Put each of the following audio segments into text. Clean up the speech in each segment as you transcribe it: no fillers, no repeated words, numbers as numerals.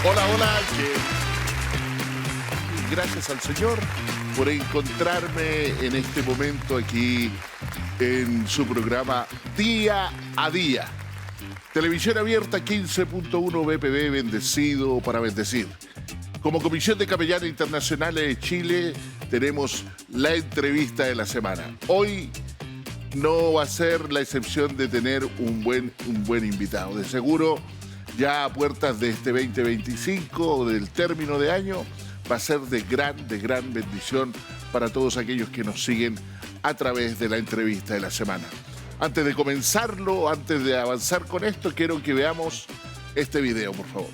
Hola, hola, gracias al Señor por encontrarme en este momento aquí en su programa Día a Día. Televisión abierta 15.1 BPB, bendecido para bendecir. Como Comisión de Capellanes Internacionales de Chile tenemos la entrevista de la semana. Hoy no va a ser la excepción de tener un buen invitado. De seguro, ya a puertas de este 2025 o del término de año, va a ser de gran bendición para todos aquellos que nos siguen a través de la entrevista de la semana. Antes de comenzarlo, antes de avanzar con esto, quiero que veamos este video, por favor.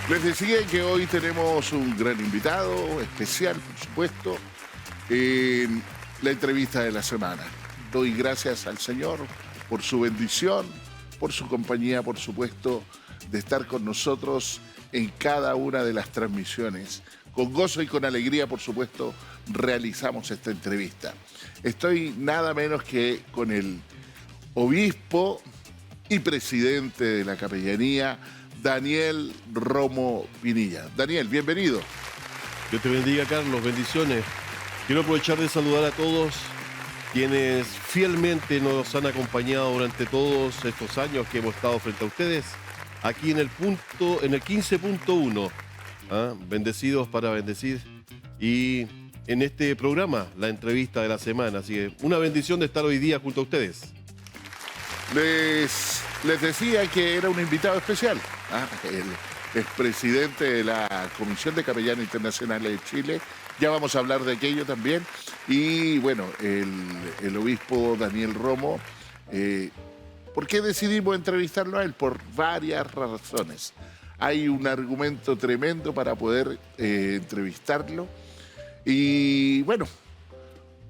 Les decía que hoy tenemos un gran invitado especial, por supuesto, en la entrevista de la semana. Doy gracias al Señor por su bendición, por su compañía, por supuesto, de estar con nosotros en cada una de las transmisiones. Con gozo y con alegría, por supuesto, realizamos esta entrevista. Estoy nada menos que con el obispo y presidente de la capellanía, Daniel Romo Pinilla. Daniel, bienvenido. Dios te bendiga, Carlos. Bendiciones. Quiero aprovechar de saludar a todos quienes fielmente nos han acompañado durante todos estos años que hemos estado frente a ustedes, aquí en el 15.1. Bendecidos para bendecir. Y en este programa, la entrevista de la semana. Así que una bendición de estar hoy día junto a ustedes. Les decía que era un invitado especial. El expresidente de la Comisión de Capellanes Internacionales de Chile. Ya vamos a hablar de aquello también. Y bueno, el obispo Daniel Romo. ¿Por qué decidimos entrevistarlo a él? Por varias razones. Hay un argumento tremendo para poder entrevistarlo. Y bueno,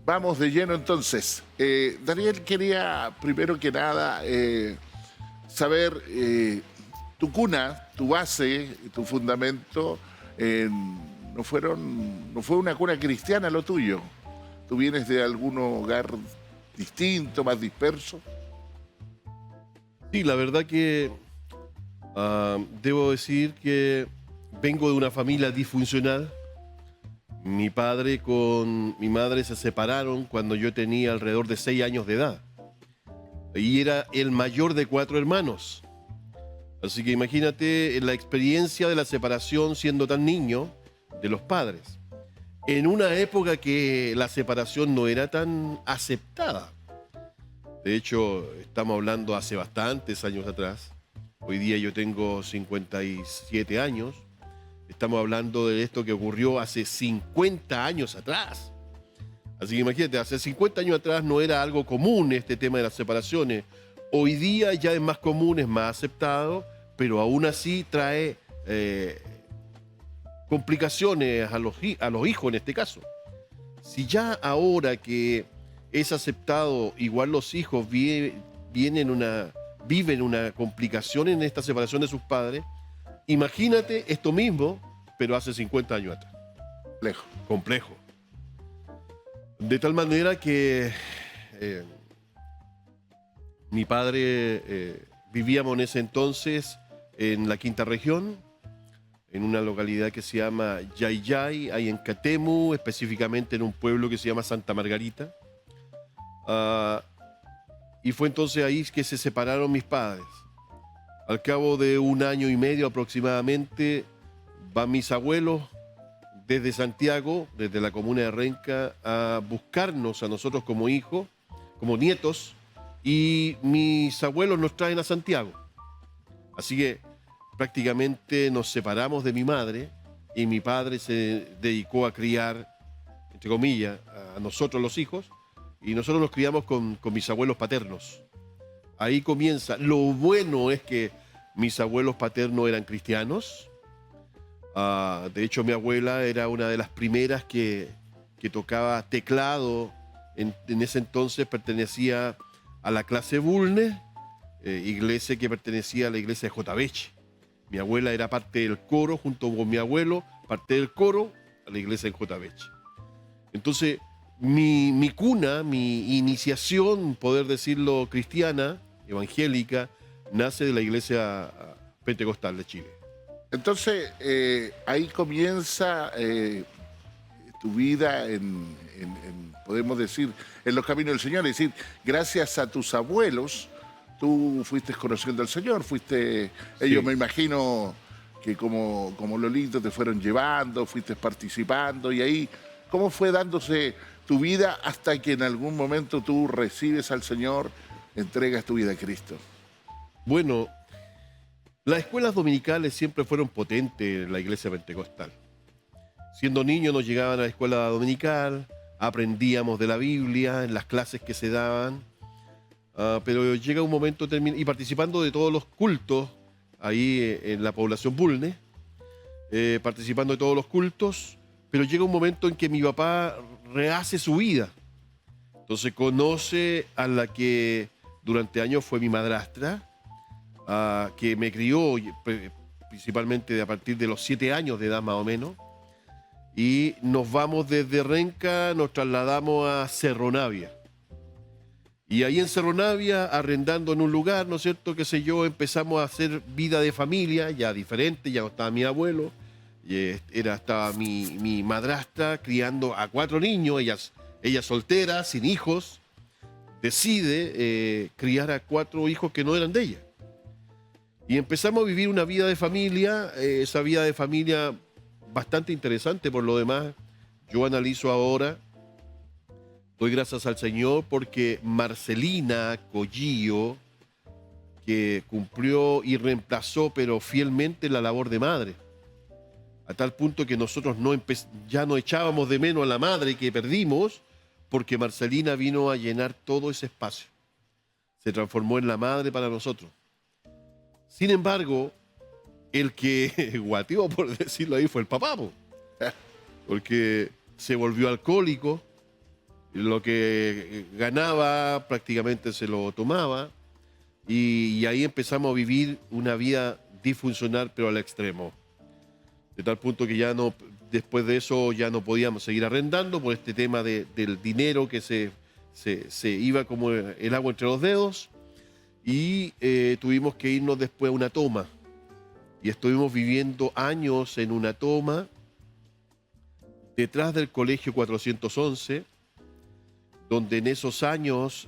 vamos de lleno entonces. Daniel, quería primero que nada saber tu cuna, tu base, tu fundamento. No fue una cuna cristiana lo tuyo. ¿Tú vienes de algún hogar distinto, más disperso? Sí, la verdad que debo decir que vengo de una familia disfuncional. Mi padre con mi madre se separaron cuando yo tenía alrededor de 6 años de edad. Y era el mayor de 4 hermanos. Así que imagínate la experiencia de la separación siendo tan niño de los padres. En una época que la separación no era tan aceptada. De hecho, estamos hablando hace bastantes años atrás. Hoy día yo tengo 57 años. Estamos hablando de esto que ocurrió hace 50 años atrás. Así que imagínate, hace 50 años atrás no era algo común este tema de las separaciones. Hoy día ya es más común, es más aceptado, pero aún así trae complicaciones a los hijos en este caso. Si ya ahora que es aceptado, igual los hijos viven una complicación en esta separación de sus padres, imagínate esto mismo, pero hace 50 años atrás. Complejo. De tal manera que mi padre vivíamos en ese entonces en la quinta región, en una localidad que se llama Yayay, ahí en Catemu, específicamente en un pueblo que se llama Santa Margarita. Y fue entonces ahí que se separaron mis padres. Al cabo de 1 año y medio aproximadamente, van mis abuelos desde Santiago, desde la comuna de Renca, a buscarnos a nosotros como hijos, como nietos, y mis abuelos nos traen a Santiago. Así que prácticamente nos separamos de mi madre y mi padre se dedicó a criar, entre comillas, a nosotros los hijos, y nosotros nos criamos con mis abuelos paternos. Ahí comienza. Lo bueno es que mis abuelos paternos eran cristianos. De hecho, mi abuela era una de las primeras que tocaba teclado. En ese entonces pertenecía a la clase Bulnes, iglesia que pertenecía a la iglesia de Jotabeche. Mi abuela era parte del coro, junto con mi abuelo, parte del coro a la iglesia en Jotabeche. Entonces, mi cuna, mi iniciación, poder decirlo, cristiana, evangélica, nace de la iglesia pentecostal de Chile. Entonces, ahí comienza tu vida podemos decir, en los caminos del Señor. Es decir, gracias a tus abuelos, tú fuiste conociendo al Señor, ellos me imagino que como Lolito te fueron llevando, fuiste participando, y ahí, ¿cómo fue dándose tu vida hasta que en algún momento tú recibes al Señor, entregas tu vida a Cristo? Bueno, las escuelas dominicales siempre fueron potentes en la iglesia pentecostal. Siendo niños nos llegaban a la escuela dominical, aprendíamos de la Biblia en las clases que se daban, pero llega un momento, y participando de todos los cultos, ahí en la población Bulnes, participando de todos los cultos, pero llega un momento en que mi papá rehace su vida. Entonces conoce a la que durante años fue mi madrastra, que me crió principalmente a partir de los 7 años de edad más o menos, y nos vamos desde Renca, nos trasladamos a Cerro Navia. Y ahí en Cerro Navia, arrendando en un lugar, ¿no es cierto?, qué sé yo, empezamos a hacer vida de familia, ya diferente, ya no estaba mi abuelo, estaba mi madrastra criando a 4 niños, ella soltera, sin hijos, decide criar a 4 hijos que no eran de ella. Y empezamos a vivir una vida de familia, esa vida de familia bastante interesante por lo demás. Yo analizo ahora, doy gracias al Señor porque Marcelina Collillo, que cumplió y reemplazó pero fielmente la labor de madre, a tal punto que nosotros ya no echábamos de menos a la madre que perdimos, porque Marcelina vino a llenar todo ese espacio. Se transformó en la madre para nosotros. Sin embargo, el que guateó, por decirlo ahí, fue el papá, porque se volvió alcohólico, lo que ganaba prácticamente se lo tomaba, y ahí empezamos a vivir una vida disfuncional, pero al extremo. De tal punto que después de eso ya no podíamos seguir arrendando por este tema del dinero que se iba como el agua entre los dedos, y tuvimos que irnos después a una toma. Y estuvimos viviendo años en una toma detrás del colegio 411, donde en esos años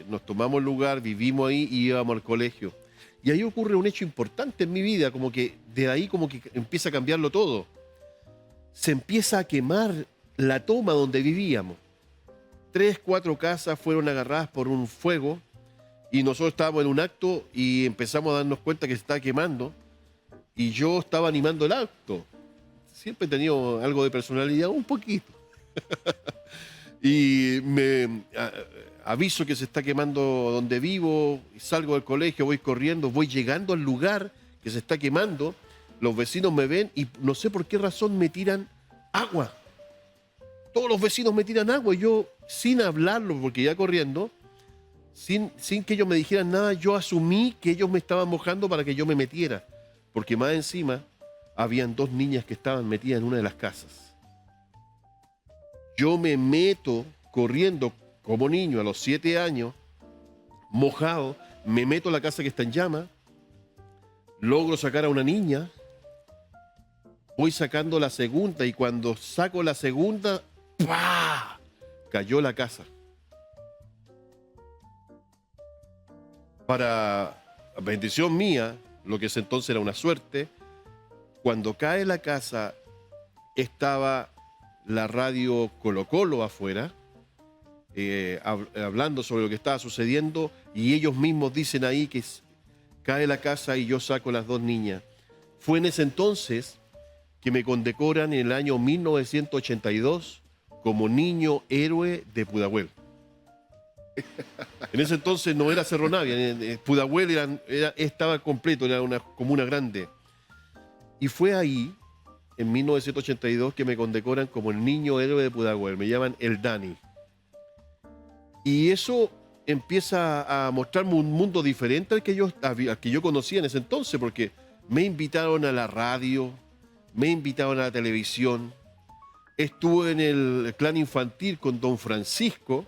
nos tomamos lugar, vivimos ahí y íbamos al colegio. Y ahí ocurre un hecho importante en mi vida, como que de ahí como que empieza a cambiarlo todo. Se empieza a quemar la toma donde vivíamos. 3, 4 casas fueron agarradas por un fuego y nosotros estábamos en un acto y empezamos a darnos cuenta que se estaba quemando. Y yo estaba animando el acto. Siempre he tenido algo de personalidad, un poquito. Y me aviso que se está quemando donde vivo, salgo del colegio, voy corriendo, voy llegando al lugar que se está quemando, los vecinos me ven y no sé por qué razón me tiran agua. Todos los vecinos me tiran agua y yo, sin hablarlo, porque ya corriendo, sin que ellos me dijeran nada, yo asumí que ellos me estaban mojando para que yo me metiera. Porque más encima, habían 2 niñas que estaban metidas en una de las casas. Yo me meto corriendo como niño a los 7 años, mojado, me meto a la casa que está en llamas, logro sacar a una niña, voy sacando la segunda y cuando saco la segunda, ¡pah!, cayó la casa. Para bendición mía, lo que ese entonces era una suerte, cuando cae la casa estaba la radio Colo Colo afuera, hablando sobre lo que estaba sucediendo, y ellos mismos dicen ahí que cae la casa y yo saco las 2 niñas. Fue en ese entonces que me condecoran en el año 1982 como niño héroe de Pudahuel. En ese entonces no era Cerro Navia, Pudahuel estaba completo, era una comuna grande. Y fue ahí, en 1982, que me condecoran como el niño héroe de Pudahuel. Me llaman el Dani. Y eso empieza a mostrarme un mundo diferente al que yo conocía en ese entonces, porque me invitaron a la radio, me invitaron a la televisión, estuve en el clan infantil con Don Francisco,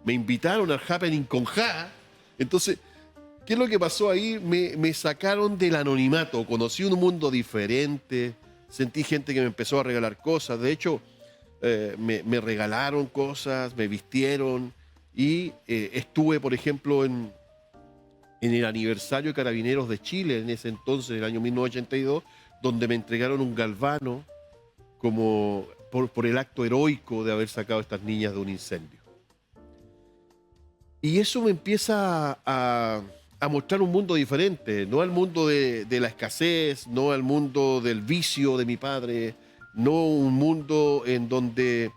me invitaron al Happening con Ja. Entonces, ¿qué es lo que pasó ahí? Me sacaron del anonimato, conocí un mundo diferente, sentí gente que me empezó a regalar cosas. De hecho, me regalaron cosas, me vistieron y estuve, por ejemplo, en el aniversario de Carabineros de Chile, en ese entonces, el año 1982, donde me entregaron un galvano como por el acto heroico de haber sacado a estas niñas de un incendio. Y eso me empieza a mostrar un mundo diferente, no al mundo de la escasez, no al mundo del vicio de mi padre, no un mundo en donde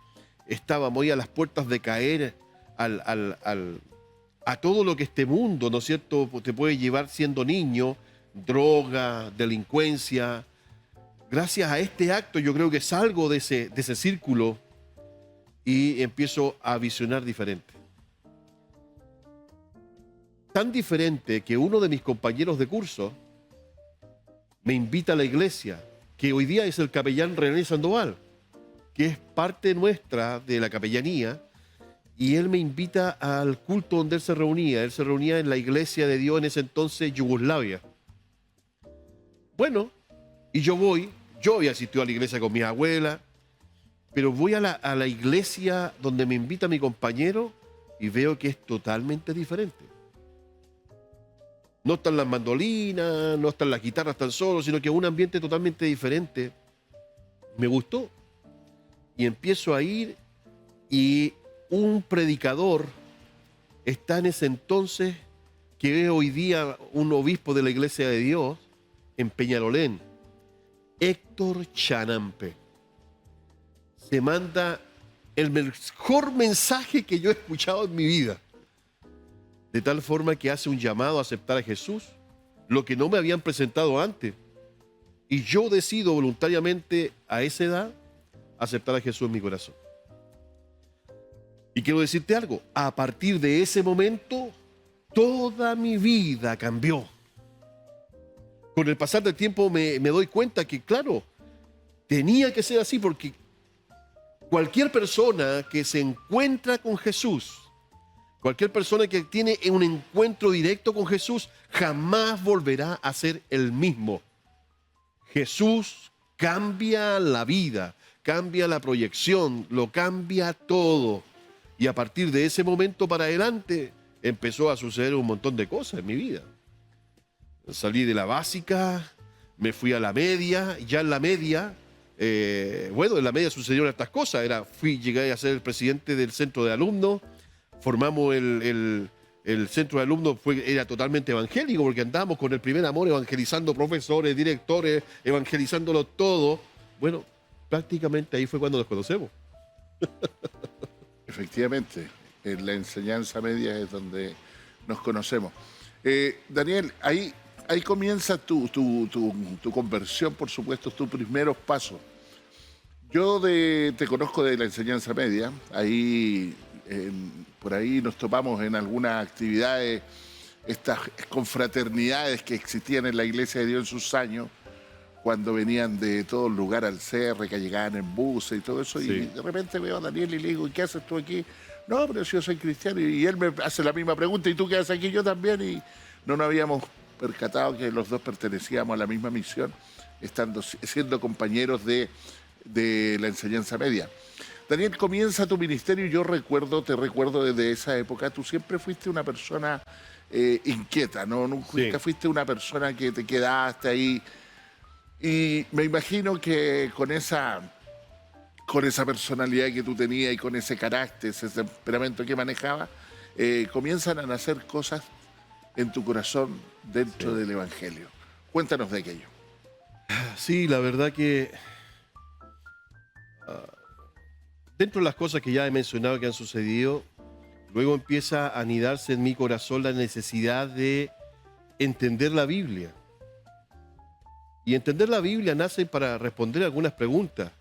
estábamos ahí a las puertas de caer a todo lo que este mundo, ¿no es cierto?, te puede llevar siendo niño, droga, delincuencia. Gracias a este acto yo creo que salgo de ese círculo y empiezo a visionar diferente. Tan diferente que uno de mis compañeros de curso me invita a la iglesia, que hoy día es el capellán René Sandoval, que es parte nuestra de la capellanía, y él me invita al culto donde él se reunía. Él se reunía en la iglesia de Dios en ese entonces, Yugoslavia. Bueno, y yo había asistido a la iglesia con mi abuela, pero voy a la iglesia donde me invita mi compañero y veo que es totalmente diferente. No están las mandolinas, no están las guitarras tan solo, sino que es un ambiente totalmente diferente. Me gustó. Y empiezo a ir y un predicador está en ese entonces, que es hoy día un obispo de la Iglesia de Dios, en Peñalolén, Héctor Chanampe. Se manda el mejor mensaje que yo he escuchado en mi vida. De tal forma que hace un llamado a aceptar a Jesús, lo que no me habían presentado antes. Y yo decido voluntariamente a esa edad aceptar a Jesús en mi corazón. Y quiero decirte algo, a partir de ese momento, toda mi vida cambió. Con el pasar del tiempo me doy cuenta que, claro, tenía que ser así, porque cualquier persona que se encuentra con Jesús, cualquier persona que tiene un encuentro directo con Jesús, jamás volverá a ser el mismo. Jesús cambia la vida, cambia la proyección, lo cambia todo. Y a partir de ese momento para adelante empezó a suceder un montón de cosas en mi vida. Salí de la básica, me fui a la media, ya en la media, en la media sucedieron estas cosas. Llegué a ser el presidente del centro de alumnos, formamos el centro de alumnos, era totalmente evangélico, porque andábamos con el primer amor evangelizando profesores, directores, evangelizándolo todo. Bueno, prácticamente ahí fue cuando nos conocemos. Efectivamente, en la enseñanza media es donde nos conocemos. Daniel, ahí comienza tu conversión, por supuesto, tus primeros pasos. Yo te conozco de la enseñanza media, ahí por ahí nos topamos en algunas actividades, estas confraternidades que existían en la Iglesia de Dios en sus años, cuando venían de todo el lugar al CR, que llegaban en buses y todo eso, sí. Y de repente veo a Daniel y le digo, ¿y qué haces tú aquí? No, pero si yo soy cristiano. Y él me hace la misma pregunta, ¿y tú qué haces aquí? Yo también. Y no nos habíamos percatado que los dos pertenecíamos a la misma misión, siendo compañeros de la enseñanza media. Daniel, comienza tu ministerio y te recuerdo desde esa época, tú siempre fuiste una persona inquieta, ¿no? Nunca fuiste una persona que te quedaste ahí. Y me imagino que con esa personalidad que tú tenías y con ese carácter, ese temperamento que manejabas, comienzan a nacer cosas en tu corazón dentro del Evangelio. Cuéntanos de aquello. Sí, la verdad que dentro de las cosas que ya he mencionado que han sucedido, Luego empieza a anidarse en mi corazón la necesidad de entender la Biblia. Y entender la Biblia nace para responder algunas preguntas.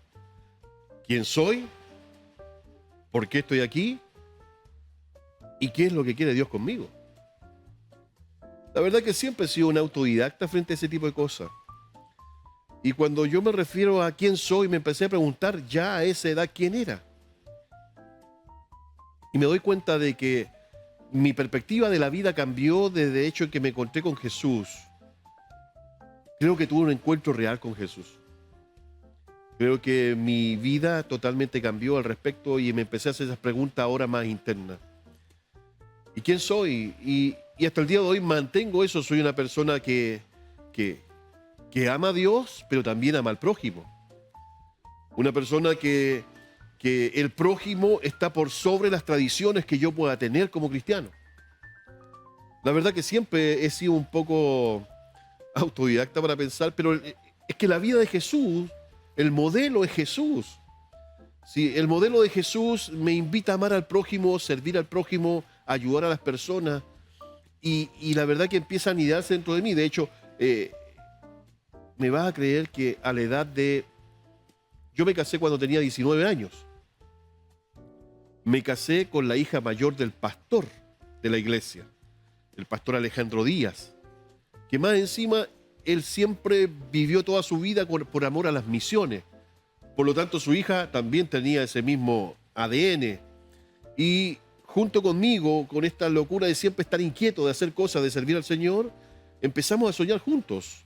¿Quién soy? ¿Por qué estoy aquí? ¿Y qué es lo que quiere Dios conmigo? La verdad que siempre he sido un autodidacta frente a ese tipo de cosas. Y cuando yo me refiero a quién soy, me empecé a preguntar ya a esa edad quién era. Y me doy cuenta de que mi perspectiva de la vida cambió desde el hecho que me encontré con Jesús. Creo que tuve un encuentro real con Jesús. Creo que mi vida totalmente cambió al respecto y me empecé a hacer esas preguntas ahora más internas. ¿Y quién soy? Y hasta el día de hoy mantengo eso. Soy una persona que, que ama a Dios, pero también ama al prójimo. Una persona que el prójimo está por sobre las tradiciones que yo pueda tener como cristiano. La verdad que siempre he sido un poco autodidacta para pensar, pero es que la vida de Jesús, el modelo es Jesús. Sí, el modelo de Jesús me invita a amar al prójimo, servir al prójimo, ayudar a las personas, y la verdad que empieza a anidarse dentro de mí. De hecho, me vas a creer que a la edad de... Yo me casé cuando tenía 19 años. Me casé con la hija mayor del pastor de la iglesia, el pastor Alejandro Díaz, que más encima él siempre vivió toda su vida por amor a las misiones. Por lo tanto, su hija también tenía ese mismo ADN. Y junto conmigo, con esta locura de siempre estar inquieto, de hacer cosas, de servir al Señor, empezamos a soñar juntos.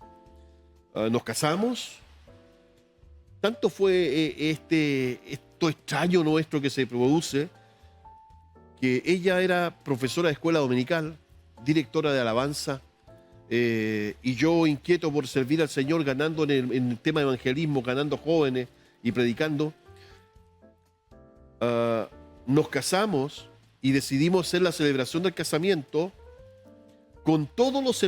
Nos casamos. Tanto fue esto extraño nuestro que se produce, que ella era profesora de escuela dominical, directora de alabanza, y yo inquieto por servir al Señor, ganando en el tema de evangelismo, ganando jóvenes y predicando. ah, Nos casamos y decidimos hacer la celebración del casamiento con todos los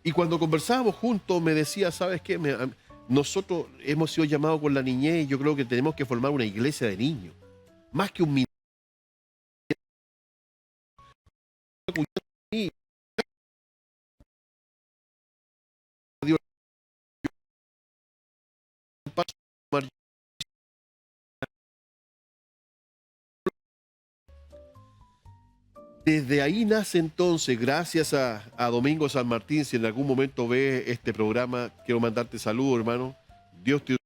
y cuando conversábamos juntos me decía, ¿sabes qué? Nosotros hemos sido llamados con la niñez y yo creo que tenemos que formar una iglesia de niños, más que un ministerio. Desde ahí nace entonces, gracias a Domingo San Martín, si en algún momento ve este programa, quiero mandarte saludos, hermano. Dios te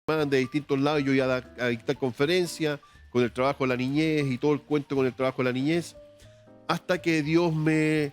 de distintos lados, yo iba a dictar conferencias con el trabajo de la niñez y todo el cuento con el trabajo de la niñez, hasta que Dios me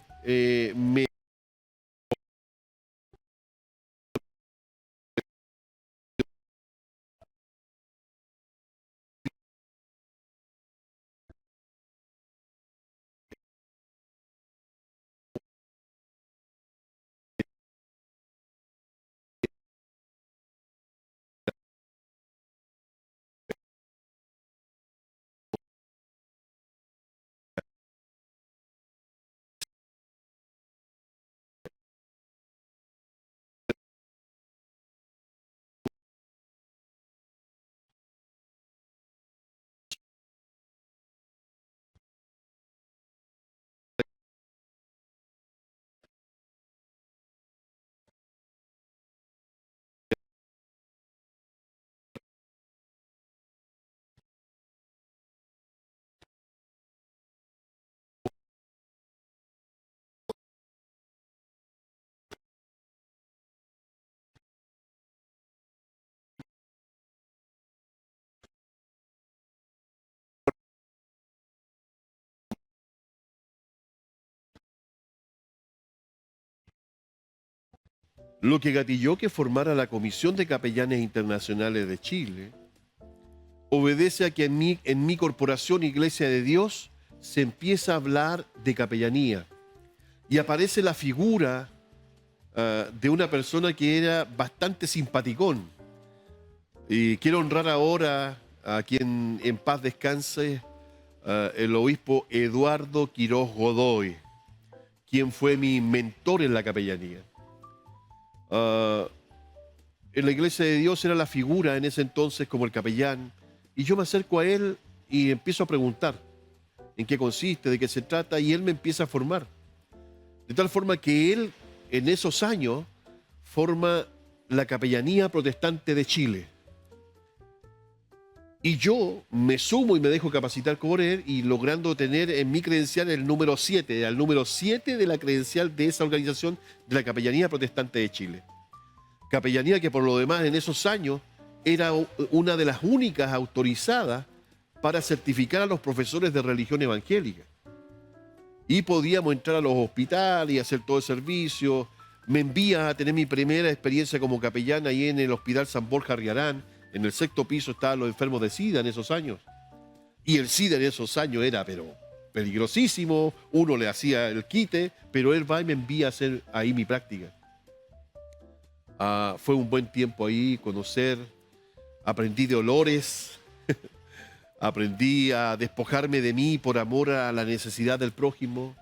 lo que gatilló que formara la Comisión de Capellanes Internacionales de Chile obedece a que en mi corporación Iglesia de Dios se empieza a hablar de capellanía y aparece la figura de una persona que era bastante simpaticón. Y quiero honrar ahora a quien en paz descanse, el obispo Eduardo Quiroz Godoy, quien fue mi mentor en la capellanía. En la Iglesia de Dios era la figura en ese entonces como el capellán, y yo me acerco a él y empiezo a preguntar en qué consiste, de qué se trata, y él me empieza a formar. De tal forma que él, en esos años, forma la Capellanía Protestante de Chile. Y yo me sumo y me dejo capacitar por él, y logrando tener en mi credencial el número 7, al número 7 de la credencial de esa organización de la Capellanía Protestante de Chile. Capellanía que por lo demás en esos años era una de las únicas autorizadas para certificar a los profesores de religión evangélica. Y podíamos entrar a los hospitales y hacer todo el servicio. Me envía a tener mi primera experiencia como capellán ahí en el Hospital San Borja Riarán. En el 6º piso estaban los enfermos de SIDA en esos años. Y el SIDA en esos años era, pero peligrosísimo. Uno le hacía el quite, pero él va y me envía a hacer ahí mi práctica. Fue un buen tiempo ahí, conocer, aprendí de olores, aprendí a despojarme de mí por amor a la necesidad del prójimo.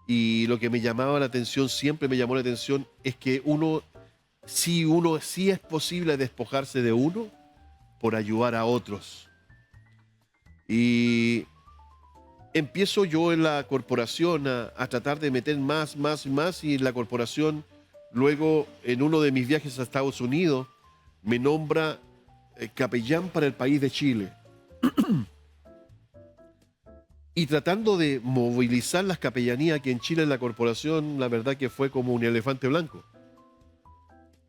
Y lo que me llamaba la atención, siempre me llamó la atención, es que uno sí es posible despojarse de uno por ayudar a otros. Y empiezo yo en la corporación a tratar de meter más, y la corporación, luego en uno de mis viajes a Estados Unidos, me nombra capellán para el país de Chile. Y tratando de movilizar las capellanías aquí en Chile en la corporación, la verdad que fue como un elefante blanco.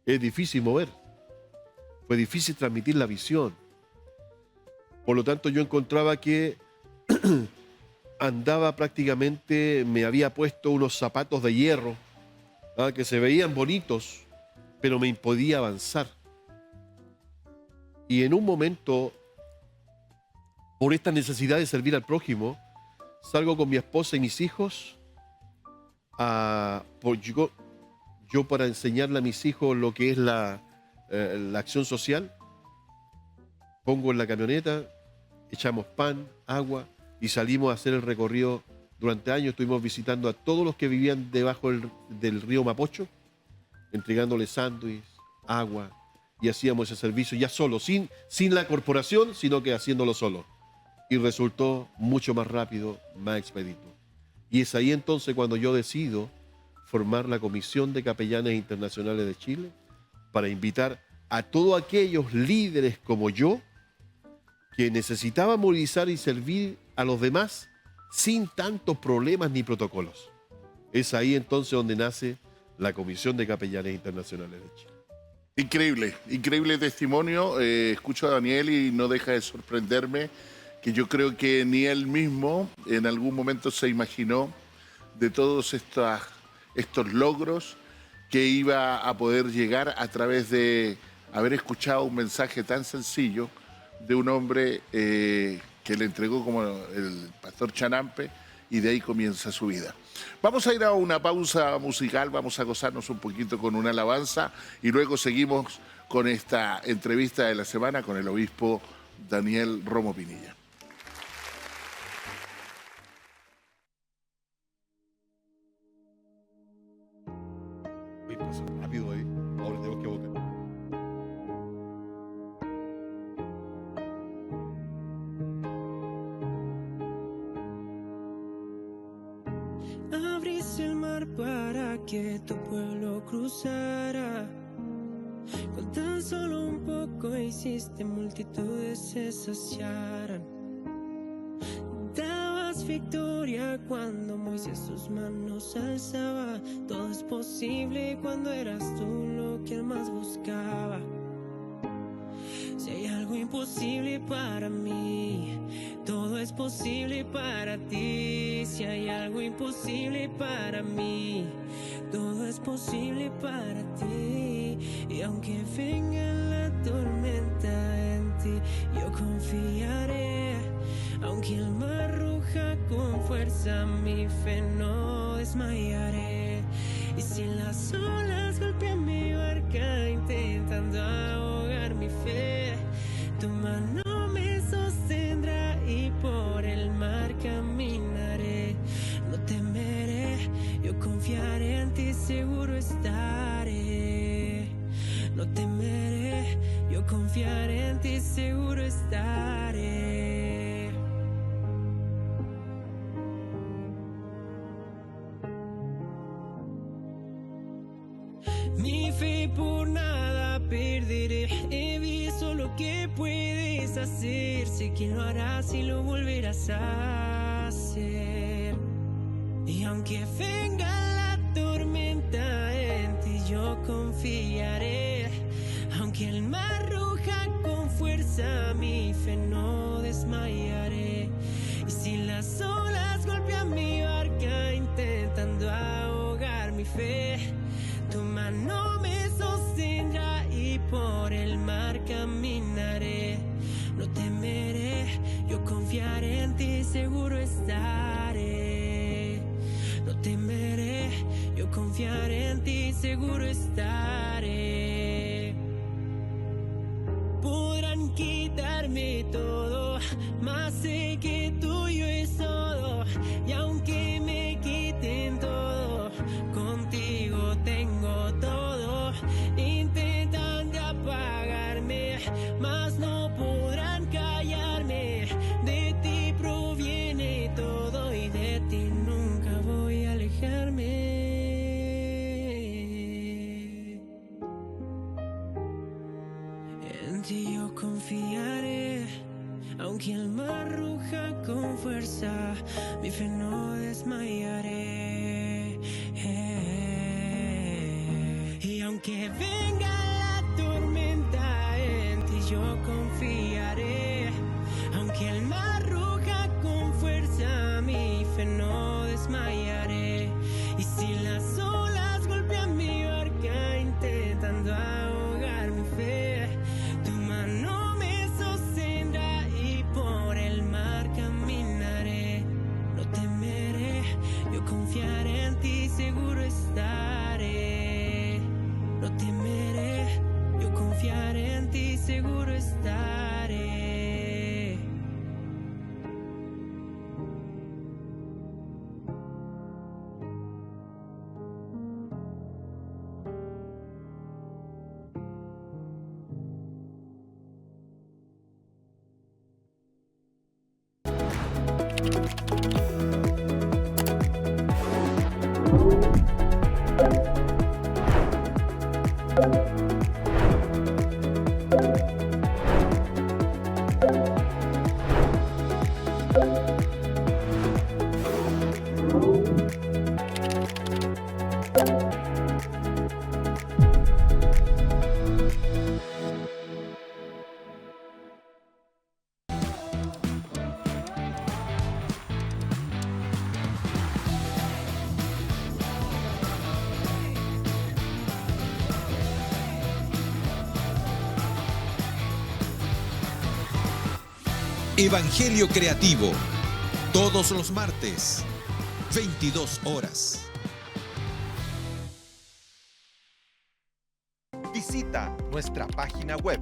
Es difícil mover. Fue difícil transmitir la visión. Por lo tanto, yo encontraba que andaba prácticamente, me había puesto unos zapatos de hierro, que se veían bonitos, pero me impedía avanzar. Y en un momento, por esta necesidad de servir al prójimo, salgo con mi esposa y mis hijos yo para enseñarle a mis hijos lo que es la acción social. Pongo en la camioneta, echamos pan, agua y salimos a hacer el recorrido. Durante años estuvimos visitando a todos los que vivían debajo del río Mapocho, entregándoles sándwiches, agua, y hacíamos ese servicio ya solo, sin la corporación, sino que haciéndolo solo. Y resultó mucho más rápido, más expedito. Y es ahí entonces cuando yo decido formar la Comisión de Capellanes Internacionales de Chile para invitar a todos aquellos líderes como yo que necesitaban movilizar y servir a los demás sin tantos problemas ni protocolos. Es ahí entonces donde nace la Comisión de Capellanes Internacionales de Chile. Increíble, increíble testimonio. Escucho a Daniel y no deja de sorprenderme que yo creo que ni él mismo en algún momento se imaginó de todos estos logros que iba a poder llegar a través de haber escuchado un mensaje tan sencillo de un hombre que le entregó como el pastor Chanampe, y de ahí comienza su vida. Vamos a ir a una pausa musical, vamos a gozarnos un poquito con una alabanza y luego seguimos con esta entrevista de la semana con el obispo Daniel Romo Pinilla. Uy, pasó rápido ahí. Ahora tengo que abocar. Abriste el mar para que tu pueblo cruzara. Con tan solo un poco hiciste multitudes se saciaran. Dabas victoria cuando Moisés sus manos alzaba. Todo es posible cuando eras tú lo que él más buscaba. Si hay algo imposible para mí, todo es posible para ti. Si hay algo imposible para mí, todo es posible para ti. Y aunque venga la tormenta en ti, yo confiaré. Aunque el mar ruja con fuerza, mi fe no desmayaré. Y si las olas golpean mi barca intentando ahogar mi fe, tu mano me sostendrá y por el mar caminaré. No temeré, yo confiaré en ti, seguro estaré. No temeré, yo confiaré en ti, seguro estaré. Mi fe por nada perderé. He visto lo que puedes hacer. Sé que lo harás y lo volverás a hacer. Y aunque venga la tormenta, en ti yo confiaré. Aunque el mar ruja con fuerza, mi fe no desmayaré. Y si las olas golpean mi barca intentando ahogar mi fe, tu mano me sostendrá y por el mar caminaré. No temeré, yo confiaré en ti, seguro estaré. No temeré, yo confiaré en ti, seguro estaré. Podrán quitarme todo, mas sé que tuyo es todo. Y aunque me quiten todo, contigo tengo todo. Intentan de apagarme, mas no podrán callarme. De ti proviene todo y de ti nunca voy a alejarme. En ti yo confiaré, aunque el mar ruja con fuerza, mi fe no desmayaré. Y aunque venga la tormenta, en ti yo confiaré. Aunque el mar ruja con fuerza, mi fe no desmayaré. Y si las olas golpean mi barca intentando ahogar mi fe, tu mano me sostendrá y por el mar caminaré. No temeré, yo confiaré en ti, seguro estaré. No temeré, yo confiaré en ti, seguro estaré. Evangelio Creativo, todos los martes, 22 horas. Visita nuestra página web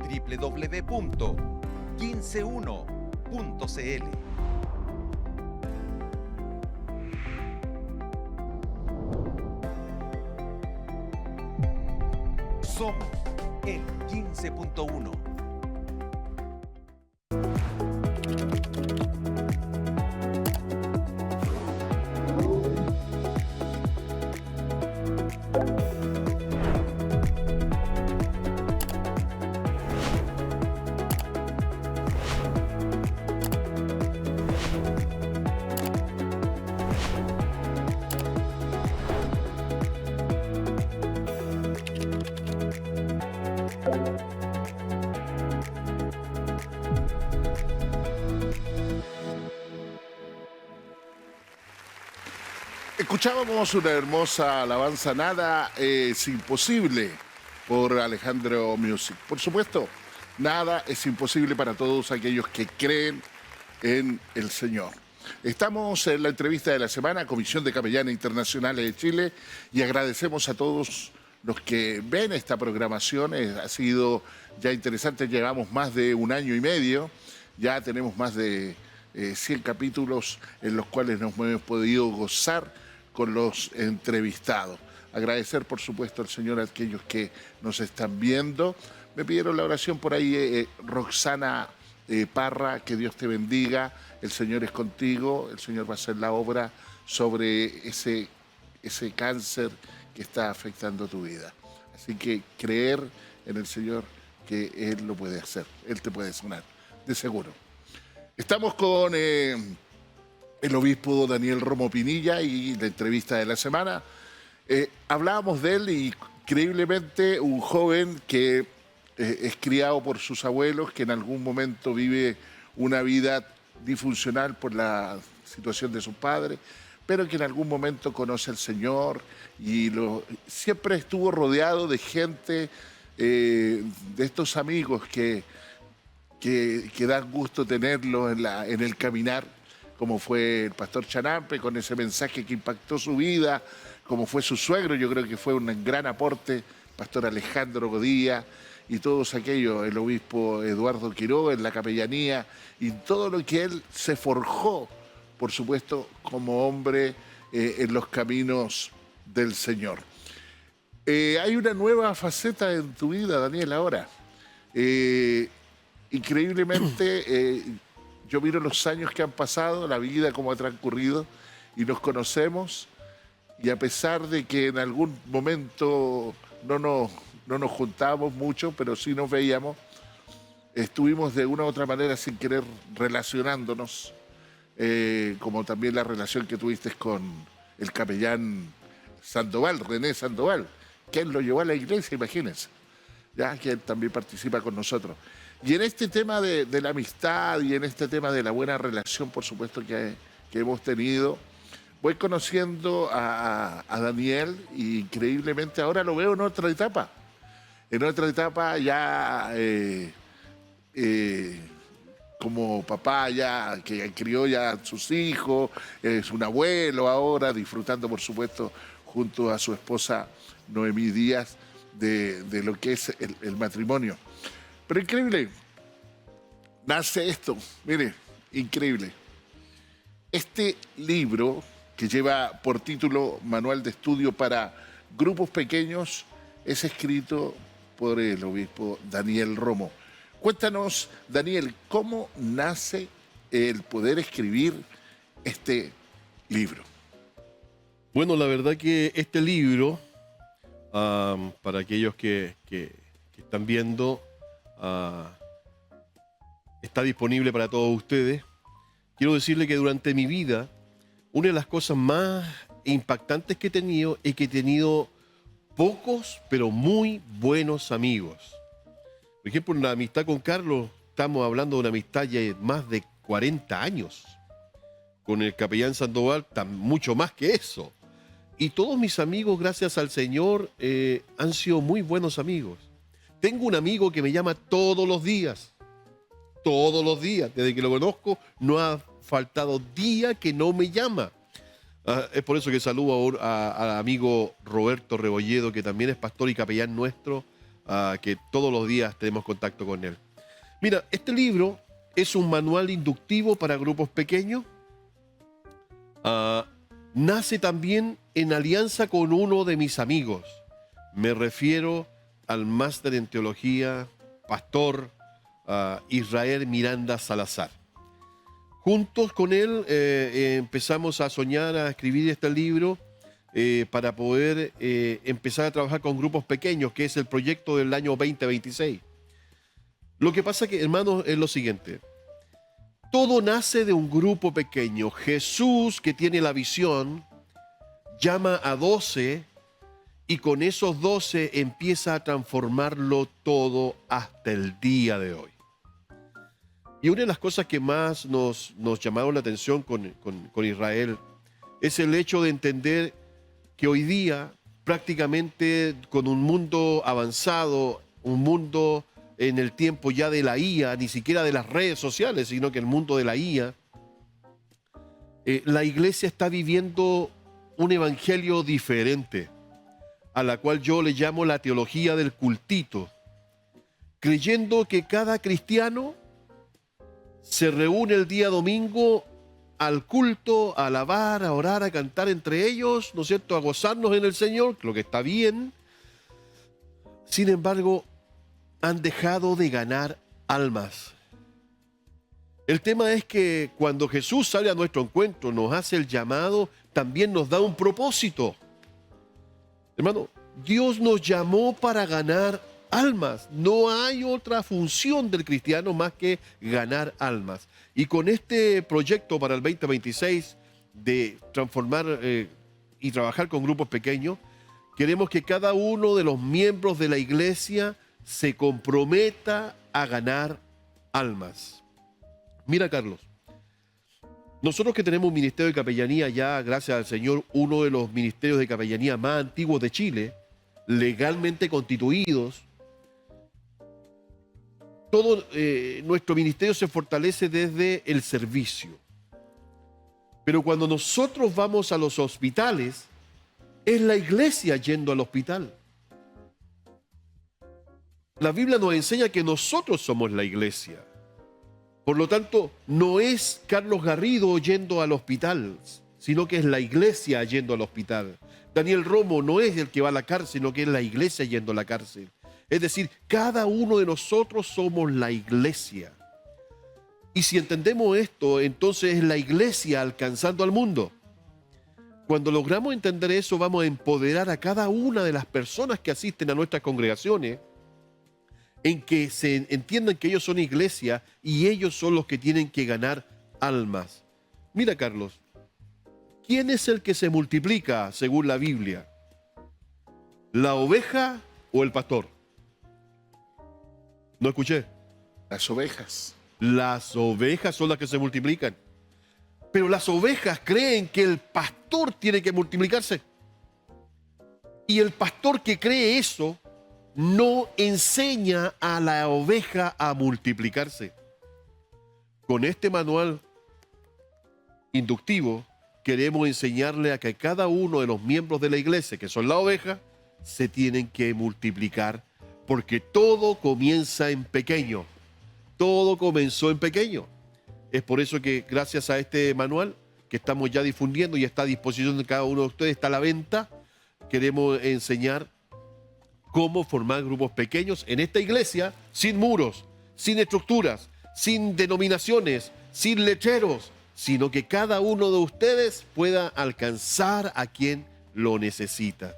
www.151.cl. Somos el 15.1. Escuchábamos una hermosa alabanza, Nada es imposible, por Alejandro Music. Por supuesto, nada es imposible para todos aquellos que creen en el Señor. Estamos en la entrevista de la semana, Comisión de Capellanes Internacionales de Chile, y agradecemos a todos los que ven esta programación. Ha sido ya interesante, llevamos más de un año y medio, ya tenemos más de 100 capítulos en los cuales nos hemos podido gozar con los entrevistados. Agradecer, por supuesto, al Señor a aquellos que nos están viendo. Me pidieron la oración por ahí, Roxana Parra, que Dios te bendiga, el Señor es contigo, el Señor va a hacer la obra sobre ese cáncer que está afectando tu vida. Así que creer en el Señor que Él lo puede hacer, Él te puede sanar, de seguro. Estamos con el obispo Daniel Romo Pinilla y la entrevista de la semana. Hablábamos de él y increíblemente un joven que es criado por sus abuelos, que en algún momento vive una vida disfuncional por la situación de sus padres, pero que en algún momento conoce al Señor y siempre estuvo rodeado de gente, de estos amigos que dan gusto tenerlos en el caminar, como fue el pastor Chanampe, con ese mensaje que impactó su vida, como fue su suegro, yo creo que fue un gran aporte, pastor Alejandro Godía, y todos aquellos, el obispo Eduardo Quiroga en la capellanía, y todo lo que él se forjó, por supuesto, como hombre en los caminos del Señor. Hay una nueva faceta en tu vida, Daniel, ahora. Increíblemente, yo miro los años que han pasado, la vida como ha transcurrido, y nos conocemos, y a pesar de que en algún momento no nos juntábamos mucho, pero sí nos veíamos, estuvimos de una u otra manera sin querer relacionándonos, como también la relación que tuviste con el capellán Sandoval, René Sandoval, que él lo llevó a la iglesia, imagínense, ya que él también participa con nosotros. Y en este tema de la amistad y en este tema de la buena relación, por supuesto, que hemos tenido, voy conociendo a Daniel y increíblemente ahora lo veo en otra etapa. En otra etapa ya como papá ya que crió ya a sus hijos, es un abuelo ahora, disfrutando, por supuesto, junto a su esposa Noemí Díaz de lo que es el matrimonio. Pero increíble, nace esto, mire, increíble. Este libro que lleva por título Manual de Estudio para Grupos Pequeños es escrito por el obispo Daniel Romo. Cuéntanos, Daniel, ¿cómo nace el poder escribir este libro? Bueno, la verdad que este libro, para aquellos que están viendo, está disponible para todos ustedes. Quiero decirle que durante mi vida, una de las cosas más impactantes que he tenido es que he tenido pocos, pero muy buenos amigos. Por ejemplo, en la amistad con Carlos, estamos hablando de una amistad ya de más de 40 años. Con el capellán Sandoval, mucho más que eso. Y todos mis amigos, gracias al Señor, han sido muy buenos amigos. Tengo un amigo que me llama todos los días. todos los días. Desde que lo conozco, no ha faltado día que no me llama. Es por eso que saludo al amigo Roberto Rebolledo, que también es pastor y capellán nuestro, que todos los días tenemos contacto con él. Mira, este libro es un manual inductivo para grupos pequeños. Nace también en alianza con uno de mis amigos. Me refiero al máster en teología, pastor Israel Miranda Salazar. Juntos con él empezamos a soñar, a escribir este libro para poder empezar a trabajar con grupos pequeños, que es el proyecto del año 2026. Lo que pasa que, hermanos, es lo siguiente. Todo nace de un grupo pequeño. Jesús, que tiene la visión, llama a 12 y con esos 12 empieza a transformarlo todo hasta el día de hoy. Y una de las cosas que más nos llamaron la atención con Israel es el hecho de entender que hoy día, prácticamente con un mundo avanzado, un mundo en el tiempo ya de la IA, ni siquiera de las redes sociales, sino que el mundo de la IA, la iglesia está viviendo un evangelio diferente, a la cual yo le llamo la teología del cultito, creyendo que cada cristiano se reúne el día domingo al culto, a alabar, a orar, a cantar entre ellos, ¿no es cierto?, a gozarnos en el Señor, lo que está bien. Sin embargo, han dejado de ganar almas. El tema es que cuando Jesús sale a nuestro encuentro, nos hace el llamado, también nos da un propósito. Hermano, Dios nos llamó para ganar almas. No hay otra función del cristiano más que ganar almas. Y con este proyecto para el 2026 de transformar y trabajar con grupos pequeños, queremos que cada uno de los miembros de la iglesia se comprometa a ganar almas. Mira, Carlos, nosotros que tenemos un ministerio de capellanía ya, gracias al Señor, uno de los ministerios de capellanía más antiguos de Chile, legalmente constituidos, todo nuestro ministerio se fortalece desde el servicio. Pero cuando nosotros vamos a los hospitales, es la iglesia yendo al hospital. La Biblia nos enseña que nosotros somos la iglesia. Por lo tanto, no es Carlos Garrido yendo al hospital, sino que es la iglesia yendo al hospital. Daniel Romo no es el que va a la cárcel, sino que es la iglesia yendo a la cárcel. Es decir, cada uno de nosotros somos la iglesia. Y si entendemos esto, entonces es la iglesia alcanzando al mundo. Cuando logramos entender eso, vamos a empoderar a cada una de las personas que asisten a nuestras congregaciones en que se entiendan que ellos son iglesia y ellos son los que tienen que ganar almas. Mira, Carlos, ¿quién es el que se multiplica según la Biblia? ¿La oveja o el pastor? No escuché. Las ovejas. Las ovejas son las que se multiplican. Pero las ovejas creen que el pastor tiene que multiplicarse. Y el pastor que cree eso no enseña a la oveja a multiplicarse. Con este manual inductivo queremos enseñarle a que cada uno de los miembros de la iglesia, que son la oveja, se tienen que multiplicar, porque todo comienza en pequeño. Todo comenzó en pequeño. Es por eso que gracias a este manual que estamos ya difundiendo y está a disposición de cada uno de ustedes, está a la venta, queremos enseñar cómo formar grupos pequeños en esta iglesia sin muros, sin estructuras, sin denominaciones, sin letreros, sino que cada uno de ustedes pueda alcanzar a quien lo necesita.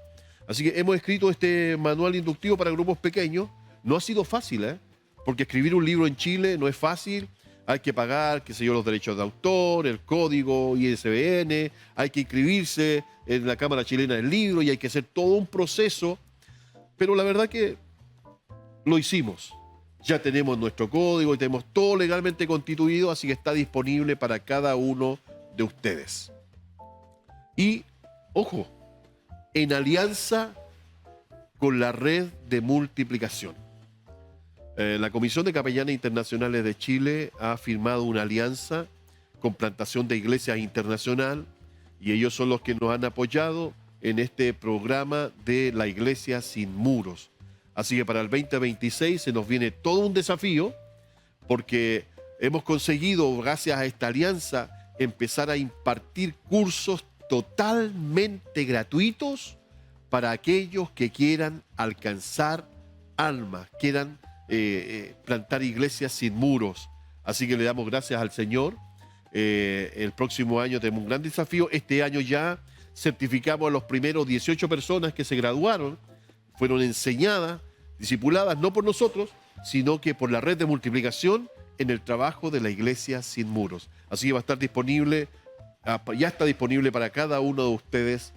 Así que hemos escrito este manual inductivo para grupos pequeños. No ha sido fácil, porque escribir un libro en Chile no es fácil. Hay que pagar, qué sé yo, los derechos de autor, el código ISBN, hay que inscribirse en la Cámara Chilena del Libro y hay que hacer todo un proceso. Pero la verdad que lo hicimos. Ya tenemos nuestro código y tenemos todo legalmente constituido, así que está disponible para cada uno de ustedes. Y, ojo, en alianza con la red de multiplicación. La Comisión de Capellanes Internacionales de Chile ha firmado una alianza con Plantación de Iglesias Internacional y ellos son los que nos han apoyado en este programa de la Iglesia Sin Muros. Así que para el 2026 se nos viene todo un desafío porque hemos conseguido, gracias a esta alianza, empezar a impartir cursos totalmente gratuitos para aquellos que quieran alcanzar almas, quieran plantar iglesias sin muros. Así que le damos gracias al Señor. El próximo año tenemos un gran desafío. Este año ya certificamos a los primeros 18 personas que se graduaron, fueron enseñadas, discipuladas, no por nosotros, sino que por la red de multiplicación en el trabajo de la Iglesia Sin Muros. Así que va a estar disponible, ya está disponible para cada uno de ustedes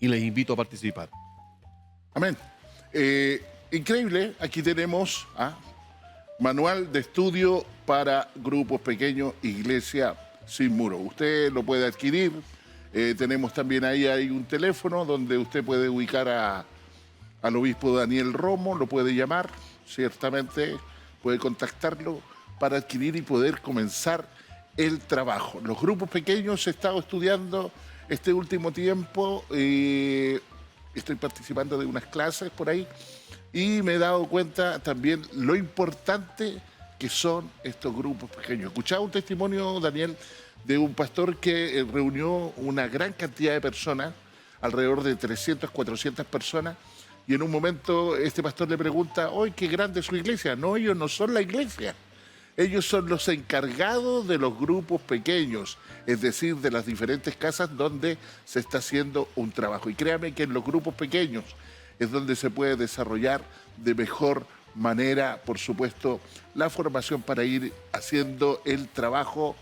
y les invito a participar. Amén. Increíble, aquí tenemos manual de estudio para grupos pequeños, Iglesia Sin Muros. Usted lo puede adquirir. Tenemos también ahí hay un teléfono donde usted puede ubicar al obispo Daniel Romo, lo puede llamar, ciertamente puede contactarlo para adquirir y poder comenzar el trabajo. Los grupos pequeños he estado estudiando este último tiempo, estoy participando de unas clases por ahí y me he dado cuenta también lo importante que son estos grupos pequeños. Escuchaba un testimonio, Daniel, de un pastor que reunió una gran cantidad de personas, alrededor de 300, 400 personas, y en un momento este pastor le pregunta, ¡ay, qué grande es su iglesia! No, ellos no son la iglesia. Ellos son los encargados de los grupos pequeños, es decir, de las diferentes casas donde se está haciendo un trabajo. Y créame que en los grupos pequeños es donde se puede desarrollar de mejor manera, por supuesto, la formación para ir haciendo el trabajo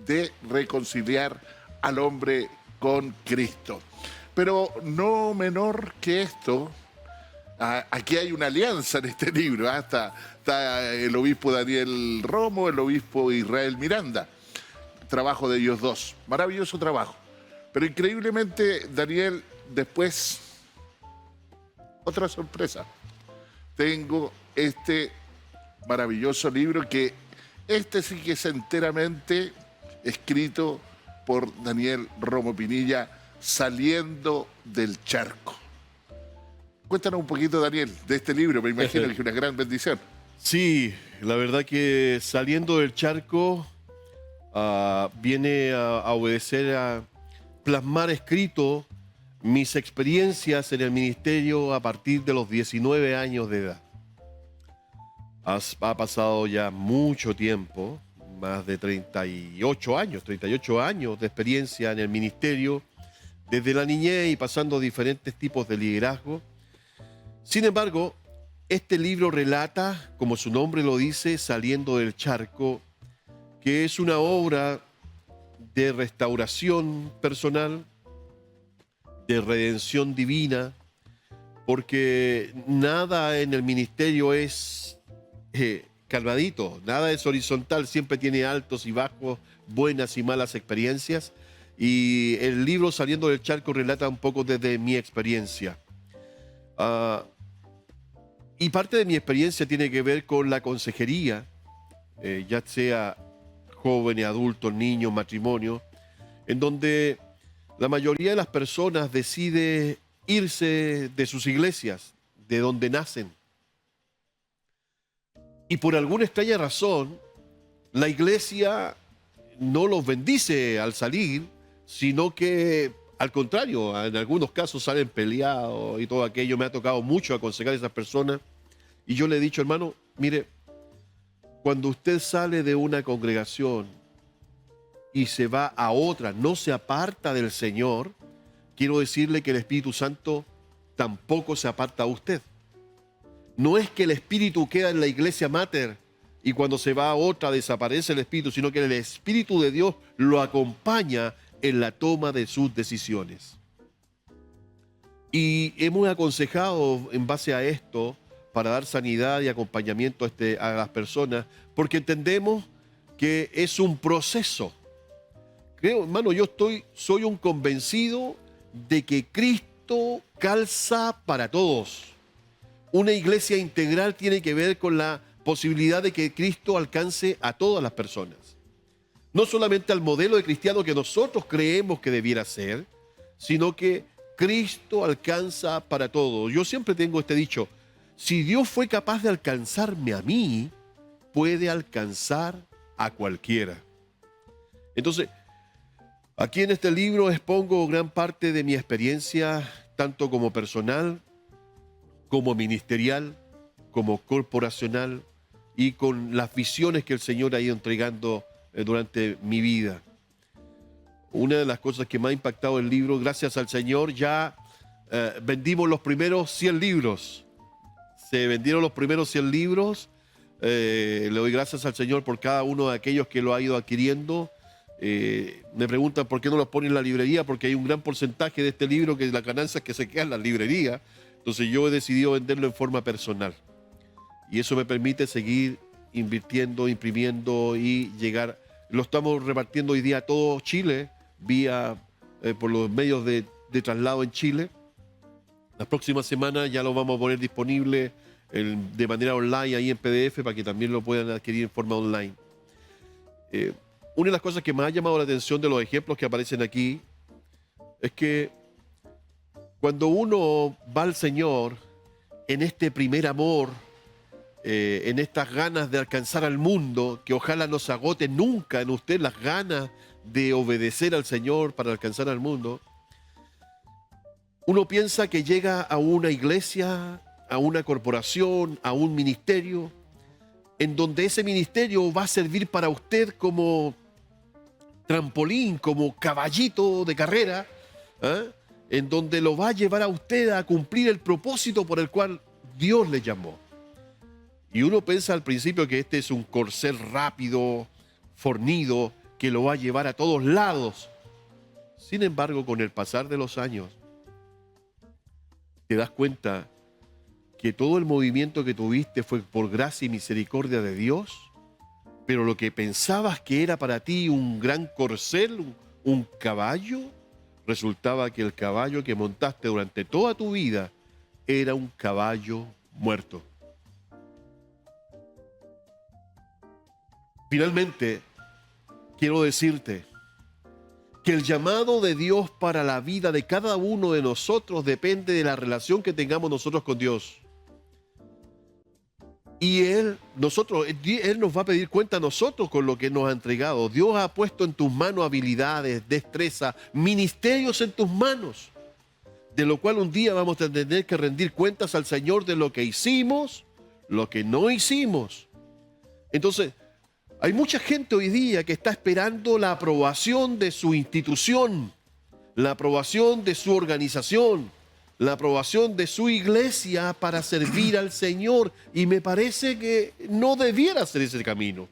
de reconciliar al hombre con Cristo. Pero no menor que esto, aquí hay una alianza en este libro. Está el obispo Daniel Romo, el obispo Israel Miranda. Trabajo de ellos dos. Maravilloso trabajo. Pero increíblemente, Daniel, después, otra sorpresa. Tengo este maravilloso libro que este sí que es enteramente escrito por Daniel Romo Pinilla, Saliendo del Charco. Cuéntanos un poquito, Daniel, de este libro. Me imagino que es una gran bendición. Sí, la verdad que Saliendo del Charco viene a obedecer a plasmar escrito mis experiencias en el ministerio a partir de los 19 años de edad. Ha pasado ya mucho tiempo, más de 38 años de experiencia en el ministerio, desde la niñez y pasando diferentes tipos de liderazgo. Sin embargo, este libro relata, como su nombre lo dice, Saliendo del Charco, que es una obra de restauración personal, de redención divina, porque nada en el ministerio es calvadito, nada es horizontal, siempre tiene altos y bajos, buenas y malas experiencias, y el libro Saliendo del Charco relata un poco desde mi experiencia. Y parte de mi experiencia tiene que ver con la consejería, ya sea jóvenes, adultos, niños, matrimonio, en donde la mayoría de las personas decide irse de sus iglesias, de donde nacen. Y por alguna extraña razón, la iglesia no los bendice al salir, sino que, al contrario, en algunos casos salen peleados y todo aquello. Me ha tocado mucho aconsejar a esas personas. Y yo le he dicho, hermano, mire, cuando usted sale de una congregación y se va a otra, no se aparta del Señor, quiero decirle que el Espíritu Santo tampoco se aparta a usted. No es que el Espíritu queda en la iglesia mater y cuando se va a otra desaparece el Espíritu, sino que el Espíritu de Dios lo acompaña en la toma de sus decisiones. Y hemos aconsejado en base a esto para dar sanidad y acompañamiento a las personas, porque entendemos que es un proceso. Creo, hermano, soy un convencido de que Cristo calza para todos. Una iglesia integral tiene que ver con la posibilidad de que Cristo alcance a todas las personas. No solamente al modelo de cristiano que nosotros creemos que debiera ser, sino que Cristo alcanza para todos. Yo siempre tengo este dicho: si Dios fue capaz de alcanzarme a mí, puede alcanzar a cualquiera. Entonces, aquí en este libro expongo gran parte de mi experiencia, tanto como personal, como ministerial, como corporacional, y con las visiones que el Señor ha ido entregando durante mi vida. Una de las cosas que me ha impactado el libro, gracias al Señor, ya vendimos los primeros 100 libros. Se vendieron los primeros 100 libros. Le doy gracias al Señor por cada uno de aquellos que lo ha ido adquiriendo. Me preguntan por qué no los ponen en la librería, porque hay un gran porcentaje de este libro que la ganancia es que se queda en la librería. Entonces yo he decidido venderlo en forma personal. Y eso me permite seguir invirtiendo, imprimiendo y llegar. Lo estamos repartiendo hoy día a todo Chile, por los medios de traslado en Chile. La próxima semana ya lo vamos a poner disponible de manera online ahí en PDF para que también lo puedan adquirir en forma online. Una de las cosas que me ha llamado la atención de los ejemplos que aparecen aquí es que cuando uno va al Señor en este primer amor, en estas ganas de alcanzar al mundo, que ojalá no se agote nunca en usted las ganas de obedecer al Señor para alcanzar al mundo, uno piensa que llega a una iglesia, a una corporación, a un ministerio, en donde ese ministerio va a servir para usted como trampolín, como caballito de carrera, en donde lo va a llevar a usted a cumplir el propósito por el cual Dios le llamó. Y uno piensa al principio que este es un corcel rápido, fornido, que lo va a llevar a todos lados. Sin embargo, con el pasar de los años, te das cuenta que todo el movimiento que tuviste fue por gracia y misericordia de Dios, pero lo que pensabas que era para ti un gran corcel, un caballo, resultaba que el caballo que montaste durante toda tu vida era un caballo muerto. Finalmente, quiero decirte que el llamado de Dios para la vida de cada uno de nosotros depende de la relación que tengamos nosotros con Dios. Y Él nos va a pedir cuenta a nosotros con lo que nos ha entregado. Dios ha puesto en tus manos habilidades, destreza, ministerios en tus manos, de lo cual un día vamos a tener que rendir cuentas al Señor de lo que hicimos, lo que no hicimos. Entonces, hay mucha gente hoy día que está esperando la aprobación de su institución, la aprobación de su organización, la aprobación de su iglesia para servir al Señor. Y me parece que no debiera ser ese camino.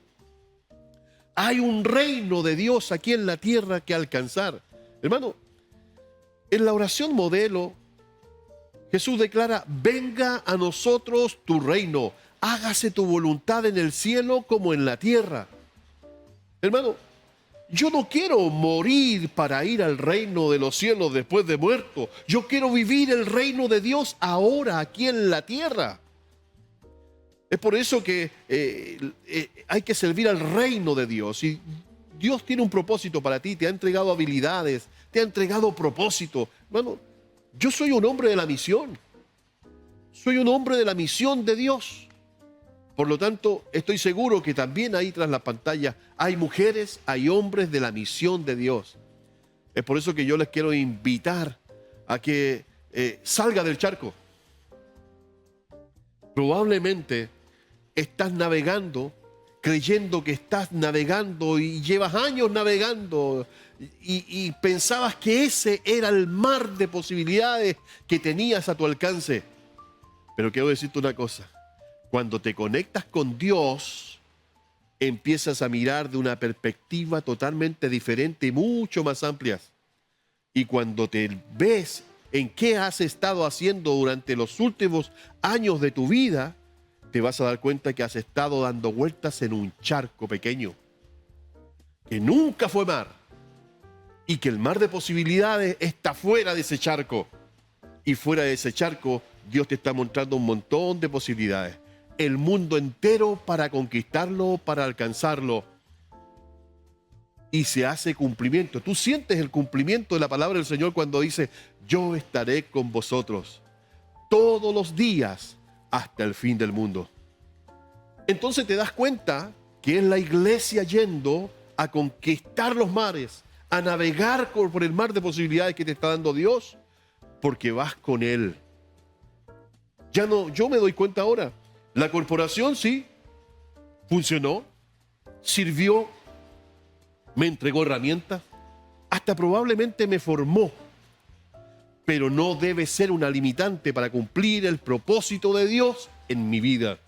Hay un reino de Dios aquí en la tierra que alcanzar. Hermano, en la oración modelo, Jesús declara: venga a nosotros tu reino. Hágase tu voluntad en el cielo como en la tierra. Hermano, yo no quiero morir para ir al reino de los cielos después de muerto. Yo quiero vivir el reino de Dios ahora, aquí en la tierra. Es por eso que hay que servir al reino de Dios. Y Dios tiene un propósito para ti, te ha entregado habilidades, te ha entregado propósito. Hermano, yo soy un hombre de la misión. Soy un hombre de la misión de Dios. Por lo tanto, estoy seguro que también ahí tras la pantalla hay mujeres, hay hombres de la misión de Dios. Es por eso que yo les quiero invitar a que salga del charco. Probablemente estás navegando, creyendo que estás navegando y llevas años navegando y pensabas que ese era el mar de posibilidades que tenías a tu alcance. Pero quiero decirte una cosa. Cuando te conectas con Dios, empiezas a mirar de una perspectiva totalmente diferente y mucho más amplia. Y cuando te ves en qué has estado haciendo durante los últimos años de tu vida, te vas a dar cuenta que has estado dando vueltas en un charco pequeño, que nunca fue mar, y que el mar de posibilidades está fuera de ese charco. Y fuera de ese charco, Dios te está mostrando un montón de posibilidades. el mundo entero para conquistarlo, para alcanzarlo. Y se hace cumplimiento. Tú sientes el cumplimiento de la palabra del Señor cuando dice, yo estaré con vosotros todos los días hasta el fin del mundo. Entonces te das cuenta que es la iglesia yendo a conquistar los mares, a navegar por el mar de posibilidades que te está dando Dios, porque vas con Él. Ya no, yo me doy cuenta ahora, la corporación sí, funcionó, sirvió, me entregó herramientas, hasta probablemente me formó, pero no debe ser una limitante para cumplir el propósito de Dios en mi vida.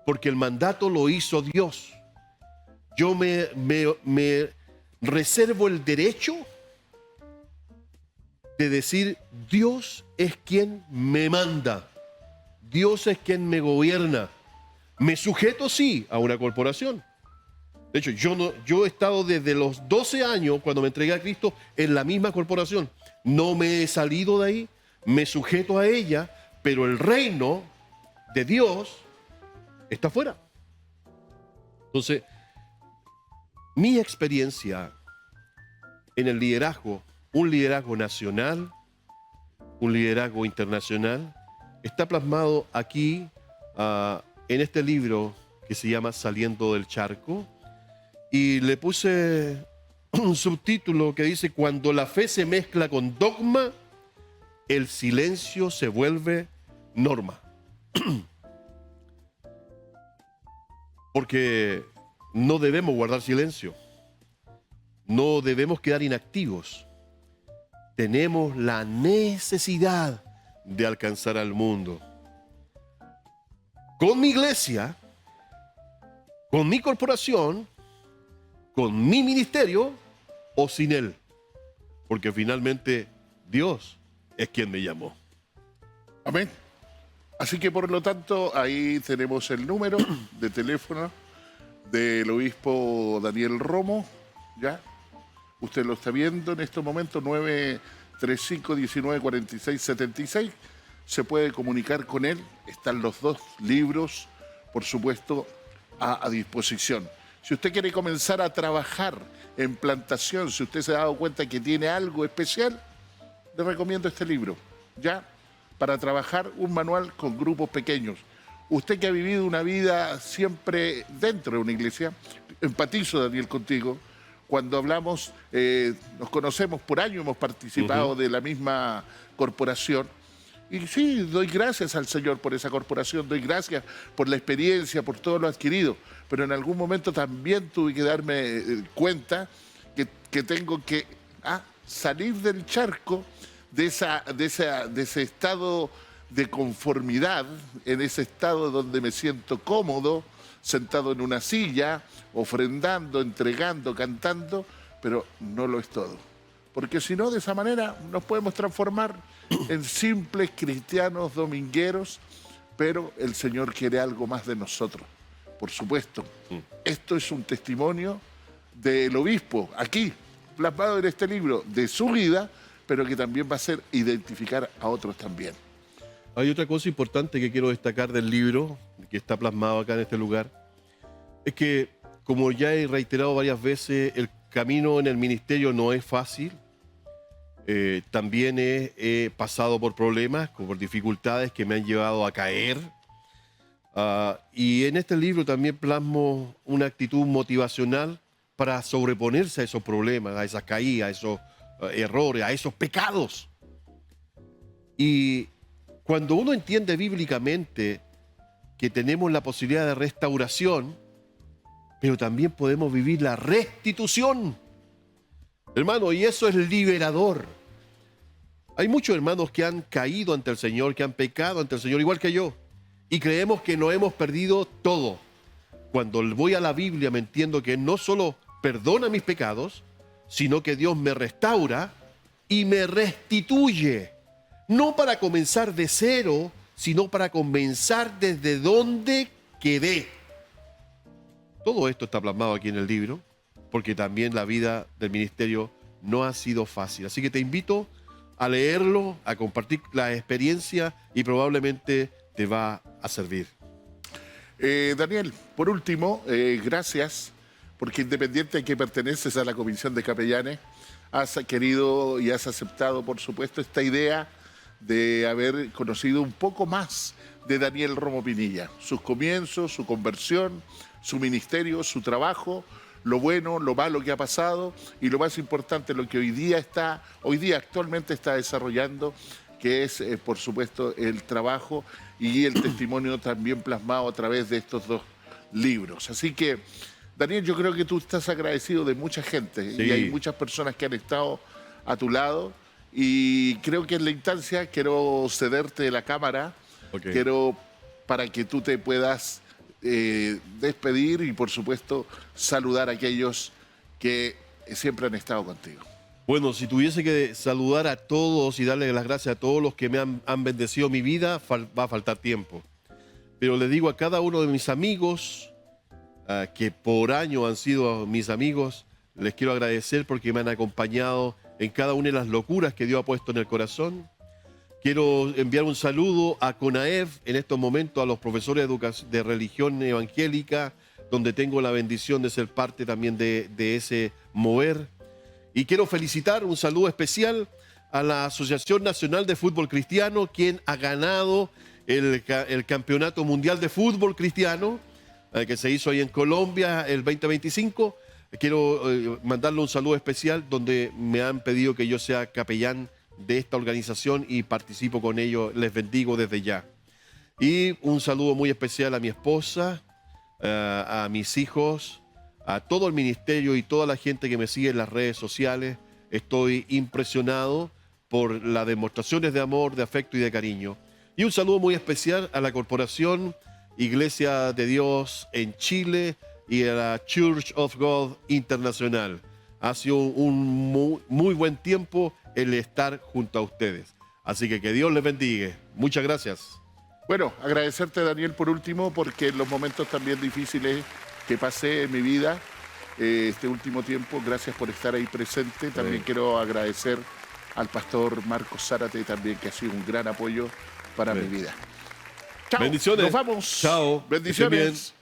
Porque el mandato lo hizo Dios. Yo me reservo el derecho de decir, Dios es quien me manda. Dios es quien me gobierna. Me sujeto, sí, a una corporación. De hecho, yo he estado desde los 12 años, cuando me entregué a Cristo, en la misma corporación. No me he salido de ahí, me sujeto a ella, pero el reino de Dios está afuera. Entonces, mi experiencia en el liderazgo, un liderazgo nacional, un liderazgo internacional, está plasmado aquí en este libro que se llama Saliendo del Charco, y le puse un subtítulo que dice: cuando la fe se mezcla con dogma, el silencio se vuelve norma. Porque no debemos guardar silencio, no debemos quedar inactivos. Tenemos la necesidad de alcanzar al mundo. Con mi iglesia, con mi corporación, con mi ministerio o sin él. Porque finalmente Dios es quien me llamó. Amén. Así que por lo tanto, ahí tenemos el número de teléfono del obispo Daniel Romo, ¿ya? Usted lo está viendo en estos momentos, 935-1946-76. Se puede comunicar con él, están los dos libros, por supuesto, a disposición. Si usted quiere comenzar a trabajar en plantación, si usted se ha dado cuenta que tiene algo especial, le recomiendo este libro, ¿ya? Para trabajar un manual con grupos pequeños. Usted que ha vivido una vida siempre dentro de una iglesia, empatizo, Daniel, contigo. Cuando hablamos, nos conocemos por años, hemos participado de la misma corporación. Y sí, doy gracias al Señor por esa corporación, doy gracias por la experiencia, por todo lo adquirido. Pero en algún momento también tuve que darme cuenta que tengo que salir del charco, de ese estado de conformidad, en ese estado donde me siento cómodo, sentado en una silla, ofrendando, entregando, cantando, pero no lo es todo. Porque si no, de esa manera nos podemos transformar en simples cristianos domingueros, pero el Señor quiere algo más de nosotros. Por supuesto, esto es un testimonio del obispo, aquí, plasmado en este libro, de su vida, pero que también va a ser identificar a otros también. Hay otra cosa importante que quiero destacar del libro, que está plasmado acá en este lugar, es que, como ya he reiterado varias veces, el camino en el ministerio no es fácil. También he pasado por problemas, por dificultades que me han llevado a caer. Y en este libro también plasmo una actitud motivacional para sobreponerse a esos problemas, a esas caídas, a esos errores, a esos pecados. Y cuando uno entiende bíblicamente que tenemos la posibilidad de restauración, pero también podemos vivir la restitución, hermano, y eso es liberador. Hay muchos hermanos que han caído ante el Señor, que han pecado ante el Señor, igual que yo, y creemos que no hemos perdido todo. Cuando voy a la Biblia me entiendo que no solo perdona mis pecados, sino que Dios me restaura y me restituye. No para comenzar de cero, sino para comenzar desde donde quedé. Todo esto está plasmado aquí en el libro, porque también la vida del ministerio no ha sido fácil. Así que te invito a leerlo, a compartir la experiencia y probablemente te va a servir. Daniel, por último, gracias, porque independiente de que perteneces a la Comisión de Capellanes, has querido y has aceptado, por supuesto, esta idea de haber conocido un poco más de Daniel Romo Pinilla, sus comienzos, su conversión, su ministerio, su trabajo, lo bueno, lo malo que ha pasado y lo más importante, lo que hoy día actualmente está desarrollando, que es, por supuesto, el trabajo y el testimonio también plasmado a través de estos dos libros. Así que, Daniel, yo creo que tú estás agradecido de mucha gente Sí. y hay muchas personas que han estado a tu lado y creo que en la instancia quiero cederte la cámara, Ok. quiero para que tú te puedas despedir y, por supuesto, saludar a aquellos que siempre han estado contigo. Bueno, si tuviese que saludar a todos y darle las gracias a todos los que me han bendecido mi vida, va a faltar tiempo. Pero le digo a cada uno de mis amigos, que por años han sido mis amigos, les quiero agradecer porque me han acompañado en cada una de las locuras que Dios ha puesto en el corazón. Quiero enviar un saludo a CONAEV en estos momentos, a los profesores de religión evangélica, donde tengo la bendición de ser parte también de ese mover. Y quiero felicitar un saludo especial a la Asociación Nacional de Fútbol Cristiano, quien ha ganado el Campeonato Mundial de Fútbol Cristiano, que se hizo ahí en Colombia el 2025. Quiero mandarle un saludo especial donde me han pedido que yo sea capellán de esta organización y participo con ellos. Les bendigo desde ya. Y un saludo muy especial a mi esposa, a mis hijos, a todo el ministerio y toda la gente que me sigue en las redes sociales. Estoy impresionado por las demostraciones de amor, de afecto y de cariño. Y un saludo muy especial a la Corporación Iglesia de Dios en Chile y a la Church of God Internacional. Ha sido un muy buen tiempo el estar junto a ustedes. Así que Dios les bendiga. Muchas gracias. Bueno, agradecerte, Daniel, por último, porque en los momentos también difíciles que pasé en mi vida, este último tiempo, gracias por estar ahí presente. También quiero agradecer al pastor Marcos Zárate también, que ha sido un gran apoyo para mi vida. Chao. Bendiciones. Nos vamos. Chao. Bendiciones. Que estén bien.